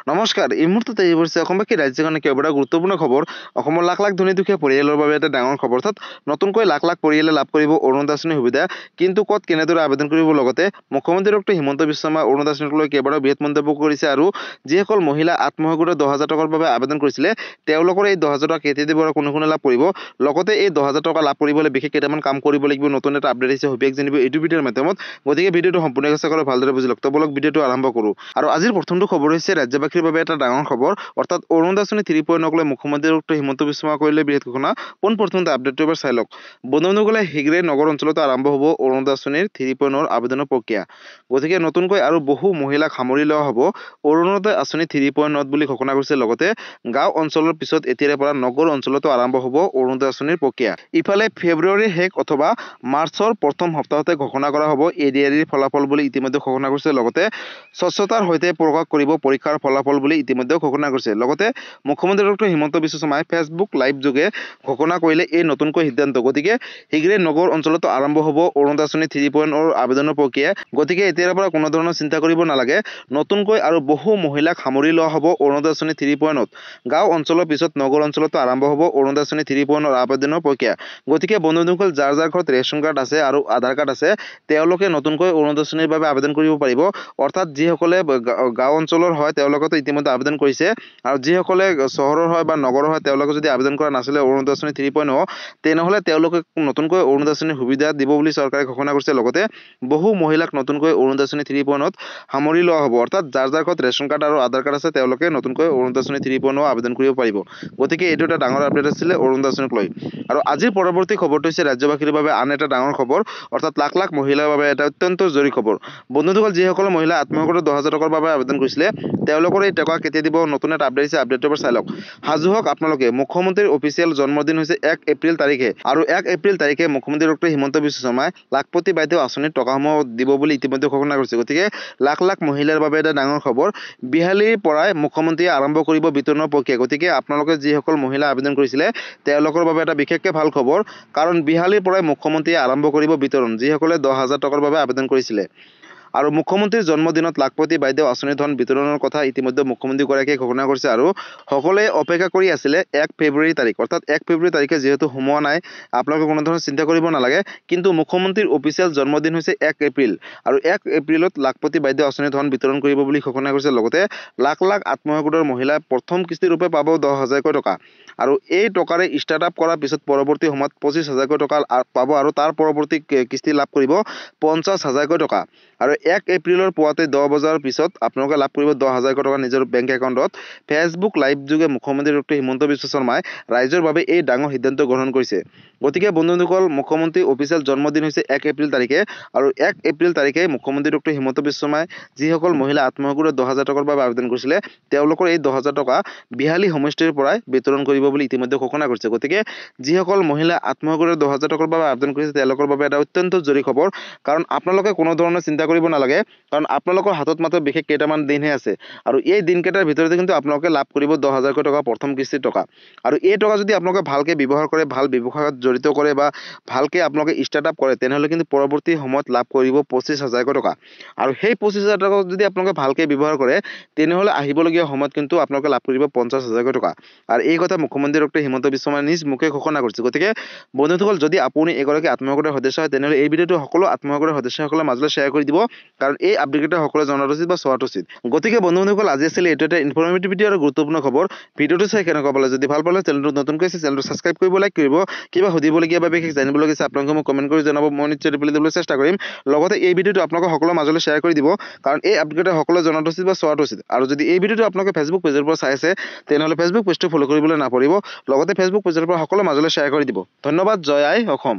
নমস্কাৰ এই মুহূৰ্ততে এই বৰ্ষে অসমবাসী ৰাজ্যখনে কেইবাটাও গুৰুত্বপূৰ্ণ খবৰ অসমৰ লাখ লাখ ধনী দুখীয়া পৰিয়ালৰ বাবে এটা ডাঙৰ খবৰ অৰ্থাৎ নতুনকৈ লাখ লাখ পৰিয়ালে লাভ কৰিব অৰুণোদয় আঁচনিৰ সুবিধা কিন্তু ক'ত কেনেদৰে আবেদন কৰিব লগতে মুখ্যমন্ত্ৰী ডক্টৰ হিমন্ত বিশ্ব শৰ্মা অৰুণোদয় আঁচনিক লৈ কেইবাটাও বৃহৎ মন্তব্য কৰিছে আৰু যিসকল মহিলা আত্মসহায়ক গোটে 10,000 টকাৰ বাবে আবেদন কৰিছিলে তেওঁলোকৰ এই 10,000 টকা কেতিয়া দিব আৰু কোনে লাভ কৰিব লগতে এই 10,000 টকা লাভ কৰিবলৈ বিশেষ কেইটামান কাম কৰিব লাগিব নতুন এটা আপডেট আহিছে হবিয়াক জানিব এইটো ভিডিঅ'ৰ মাধ্যমত গতিকে ভিডিঅ'টো সম্পূৰ্ণ চেষ্টা কৰি ভালদৰে বুজি লওক বলক ভিডিঅ'টো আৰম্ভ কৰোঁ আৰু আজিৰ প্ৰথমটো খবৰ হৈছে ৰাজ্যবাসীৰ বাবে এটা ডাঙৰ খবৰ অৰ্থাৎ অৰুণোদয় আঁচনি 3.0 লৈ মুখ্যমন্ত্ৰী ডক্টৰ হিমন্ত বিশ্ব শৰ্মা কৰিলে বৃহৎ ঘোষণা পোনপ্ৰথমতে আপডেটটো এবাৰ চাই লওক বন্ধুসকলে শীঘ্ৰে নগৰ অঞ্চলত আৰম্ভ হ'ব অৰুণোদয় আঁচনিৰ 3.0 আবেদনৰ প্ৰক্ৰিয়া গতিকে নতুনকৈ আৰু বহু মহিলাক সামৰি লোৱা হ'ব অৰুণোদয় আঁচনি 3.0 বুলি ঘোষণা কৰিছে লগতে গাঁও অঞ্চলৰ পিছত এতিয়াৰে পৰা নগৰ অঞ্চলতো আৰম্ভ হ'ব অৰুণোদয় আঁচনিৰ প্ৰক্ৰিয়া ইফালে ফেব্ৰুৱাৰীৰ শেষ অথবা মাৰ্চৰ প্ৰথম সপ্তাহতে ঘোষণা কৰা হ'ব এডিআৰিৰ ফলাফল বুলি ইতিমধ্যে ঘোষণা কৰিছে লগতে স্বচ্ছতাৰ সৈতে প্ৰকাশ কৰিব পৰীক্ষাৰ ফলাফল বুলি ইতিমধ্যে ঘোষণা কৰিছে লগতে মুখ্যমন্ত্ৰী ডক্টৰ হিমন্ত বিশ্ব শৰ্মাই ফেচবুক লাইভ যোগে ঘোষণা কৰিলে এই নতুনকৈ সিদ্ধান্ত গতিকে শীঘ্ৰে নগৰ অঞ্চলতো আৰম্ভ হ'ব অৰুণোদয় আঁচনি 3.0 আবেদনৰ প্ৰক্ৰিয়া গতিকে এতিয়াৰ পৰা কোনো ধৰণৰ চিন্তা কৰিব নালাগে নতুনকৈ আৰু বহু মহিলাক সামৰি লোৱা হ'ব অৰুণোদয় আঁচনি 3.0 গাঁও অঞ্চলৰ পিছত নগৰ অঞ্চলতো আৰম্ভ হ'ব অৰুণোদয় আঁচনি 3.0 আবেদনৰ প্ৰক্ৰিয়া গতিকে বন্ধুসকল যাৰ ঘৰত ৰেচন কাৰ্ড আছে আৰু আধাৰ কাৰ্ড আছে তেওঁলোকে নতুনকৈ অৰুণোদয় আঁচনিৰ বাবে আবেদন কৰিব পাৰিব অৰ্থাৎ যিসকলে গাঁও অঞ্চলৰ হয় তেওঁলোকেতো ইতিমধ্যে আবেদন কৰিছে আৰু যিসকলে চহৰৰ হয় বা নগৰৰ হয় তেওঁলোকে যদি আবেদন কৰা নাছিলে অৰুণোদয় আঁচনি 3.0 তেনেহ'লে তেওঁলোকে নতুনকৈ অৰুণোদয় আঁচনিৰ সুবিধা দিব বুলি চৰকাৰে ঘোষণা কৰিছে লগতে বহু মহিলাক নতুনকৈ অৰুণোদয় আঁচনি 3.0 সামৰি লোৱা হ'ব অৰ্থাৎ যাৰ ঘৰত ৰেচন কাৰ্ড আৰু আধাৰ কাৰ্ড আছে তেওঁলোকে নতুনকৈ অৰুণোদয় আঁচনি 3.0 আবেদন কৰিব পাৰিব গতিকে এইটো এটা ডাঙৰ আপডেট আছিলে অৰুণোদয় আঁচনিক লৈ আৰু আজিৰ পৰৱৰ্তী খবৰটো হৈছে ৰাজ্যবাসীৰ বাবে আন এটা ডাঙৰ খবৰ অৰ্থাৎ লাখ লাখ মহিলাৰ বাবে এটা অত্যন্ত জৰুৰী খবৰ বন্ধুসকল যিসকল মহিলা আত্মসহায়ক গোটে 10,000 টকাৰ বাবে আবেদন কৰিছিলে তেওঁলোকৰ এই টকা কেতিয়া দিব নতুন এটা আপডেট আছে আপডেটটো এবাৰ চাই লওক সাজু হওক আপোনালোকে মুখ্যমন্ত্ৰীৰ অফিচিয়েল জন্মদিন হৈছে 1 এপ্ৰিল তাৰিখে আৰু 1 এপ্ৰিল তাৰিখে মুখ্যমন্ত্ৰী ডক্টৰ হিমন্ত বিশ্ব শৰ্মাই লাখপতি বাইদেউ আঁচনিৰ টকাসমূহ দিব বুলি ইতিমধ্যে ঘোষণা কৰিছে গতিকে লাখ লাখ মহিলাৰ বাবে এটা ডাঙৰ খবৰ বিহালীৰ পৰাই মুখ্যমন্ত্ৰীয়ে আৰম্ভ কৰিব বিতৰণৰ প্ৰক্ৰিয়া গতিকে আপোনালোকে যিসকল মহিলা আবেদন কৰিছিলে তেওঁলোকৰ বাবে এটা বিশেষকৈ ভাল খবৰ কাৰণ বিহালীৰ পৰাই মুখ্যমন্ত্ৰীয়ে আৰম্ভ কৰিব বিতৰণ যিসকলে 10,000 টকাৰ বাবে আবেদন কৰিছিলে আৰু মুখ্যমন্ত্ৰীৰ জন্মদিনত লাখপতি বাইদেউ আঁচনিৰ ধন বিতৰণৰ কথা ইতিমধ্যে মুখ্যমন্ত্ৰীগৰাকীয়ে ঘোষণা কৰিছে আৰু সকলোৱে অপেক্ষা কৰি আছিলে 1 ফেব্ৰুৱাৰী তাৰিখ অৰ্থাৎ 1 ফেব্ৰুৱাৰী তাৰিখে যিহেতু সোমোৱা নাই আপোনালোকে কোনো ধৰণৰ চিন্তা কৰিব নালাগে কিন্তু মুখ্যমন্ত্ৰীৰ অফিচিয়েল জন্মদিন হৈছে 1 এপ্ৰিল আৰু 1 এপ্ৰিলত লাখপতি বাইদেউ আঁচনিৰ ধন বিতৰণ কৰিব বুলি ঘোষণা কৰিছে লগতে লাখ লাখ আত্মসহায়ক গোটৰ মহিলাই প্ৰথম কিস্তি ৰূপে পাব 10,000 টকা আৰু এই টকাৰে ষ্টাৰ্টআপ কৰাৰ পিছত পৰৱৰ্তী সময়ত 25,000 টকা পাব আৰু তাৰ পৰৱৰ্তী কিস্তি লাভ কৰিব 50,000 টকা আৰু 1 এপ্ৰিলৰ পুৱাতে 10 বজাৰ পিছত আপোনালোকে লাভ কৰিব 10,000 টকা নিজৰ বেংক একাউণ্টত ফেচবুক লাইভ যোগে মুখ্যমন্ত্ৰী ডক্টৰ হিমন্ত বিশ্ব শৰ্মাই ৰাইজৰ বাবে এই ডাঙৰ সিদ্ধান্ত গ্ৰহণ কৰিছে গতিকে বন্ধুসকল মুখ্যমন্ত্ৰী অফিচিয়েল জন্মদিন হৈছে 1 এপ্ৰিল তাৰিখে আৰু 1 এপ্ৰিল তাৰিখে মুখ্যমন্ত্ৰী ডক্টৰ হিমন্ত বিশ্ব শৰ্মাই যিসকল মহিলা আত্মসহায়ক গোটে 10,000 টকাৰ বাবে আবেদন কৰিছিলে তেওঁলোকৰ এই 10,000 টকা বিহালী সমষ্টিৰ পৰাই বিতৰণ কৰিব বুলি ইতিমধ্যে ঘোষণা কৰিছে গতিকে যিসকল মহিলা আত্মসহায়ক গোটে 10,000 টকাৰ বাবে আবেদন কৰিছে তেওঁলোকৰ বাবে এটা অত্যন্ত জৰুৰী খবৰ কাৰণ আপোনালোকে কোনো ধৰণৰ চিন্তা কৰিব নালাগে কাৰণ আপোনালোকৰ হাতত মাত্ৰ বিশেষ কেইটামান দিনহে আছে আৰু এই দিনকেইটাৰ ভিতৰতে কিন্তু আপোনালোকে লাভ কৰিব 10,000 টকা প্ৰথম কিস্তিৰ টকা আৰু এই টকা যদি আপোনালোকে ভালকৈ ব্যৱহাৰ কৰে ভাল ব্যৱসায়ত জড়িত কৰে বা ভালকৈ আপোনালোকে ষ্টাৰ্টআপ কৰে তেনেহ'লে কিন্তু পৰৱৰ্তী সময়ত লাভ কৰিব 25,000 টকা আৰু সেই 25,000 টকা যদি আপোনালোকে ভালকৈ ব্যৱহাৰ কৰে তেনেহ'লে আহিবলগীয়া সময়ত কিন্তু আপোনালোকে লাভ কৰিব 50,000 টকা আৰু এই কথা মুখ্যমন্ত্ৰী ডক্টৰ হিমন্ত বিশ্ব শৰ্মাই নিজ মুখে ঘোষণা কৰিছে গতিকে বন্ধুসকল যদি আপুনি এগৰাকী আত্মসহায়ক গোটৰ সদস্য হয় তেনেহ'লে এই ভিডিঅ'টো সকলো আত্মসহায়ক গোটৰ সদস্যসকলৰ মাজলৈ শ্বেয়াৰ কৰি দিব কাৰণ এই আপডেটকেইটা সকলোৱে জনাটো উচিত বা চোৱাটো উচিত গতিকে বন্ধুসকল আজি আছিলে এইটো এটা ইনফৰ্মেটিভ ভিডিঅ' আৰু গুৰুত্বপূৰ্ণ খবৰ ভিডিঅ'টো চাই কেনেকুৱা পালে যদি ভাল পালে চেনেলটো নতুনকৈ আছে চেনেলটো ছাবস্ক্ৰাইব কৰিব লাইক কৰিব কিবা সুধিবলগীয়া বা বিশেষ জানিবলগীয়া আছে আপোনালোকে মোক কমেণ্ট কৰি জনাব মই নিশ্চয় ৰিপ্লাই দিবলৈ চেষ্টা কৰিম লগতে এই ভিডিঅ'টো আপোনালোকে সকলোৰে মাজলৈ শ্বেয়াৰ কৰি দিব কাৰণ এই আপডেটকেইটা সকলোৱে জনাটো উচিত বা চোৱাটো উচিত আৰু যদি এই ভিডিঅ'টো আপোনালোকে ফেচবুক পেজৰ পৰা চাই আছে তেনেহ'লে ফেচবুক পেজটো ফ'ল' কৰিবলৈ নাপাহৰিব লগতে ফেচবুক পেজৰ পৰা সকলোৰে মাজলৈ শ্বেয়াৰ কৰি দিব ধন্যবাদ জয় আই অসম।